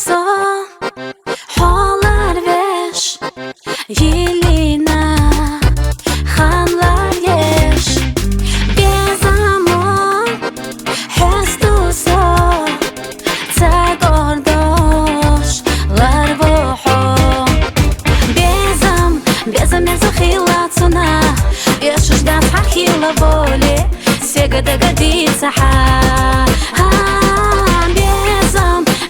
Сон, холар веш, Елена, ханлар еш, безамон, хестусо, цагордош, ларвохо, безам мерзохила цуна, ешуждат хахила воли, сега догодится ха.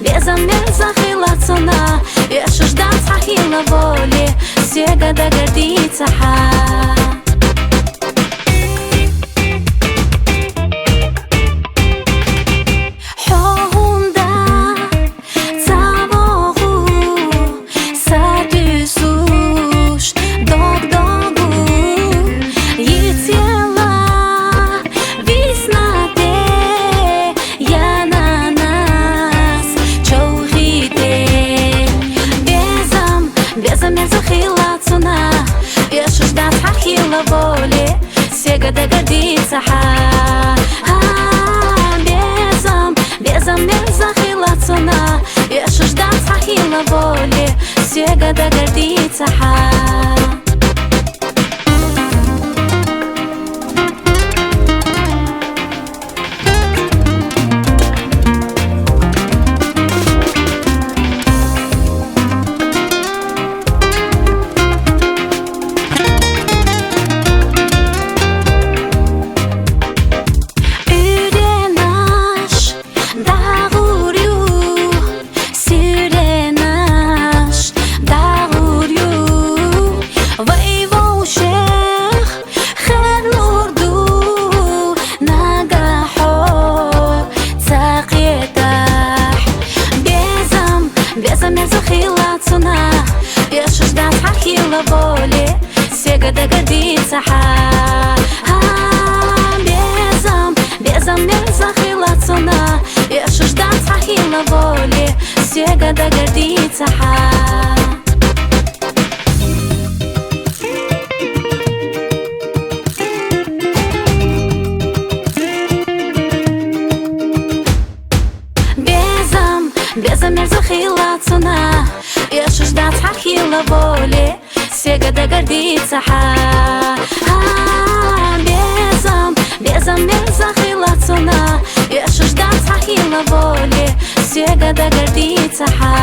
Безам мерзохила цуна, ешуждат хахила воли, сега догодится ха. Мерзохила цуна, ешуждат хахила воли, сега догодится ха. Безам мерзохила цуна, ешуждат хахила воли, сега догодится ха. Мерзохила цуна, ешуждат хахила воли, сега догодится ха. Безам мерзохила цуна, ешуждат хахила воли, сега догодится ха. Безам мерзохила цуна, ешуждат хахила воли, сега догодится ха. Безам мерзохила цуна, ешуждат хахила воли, сега догодится ха.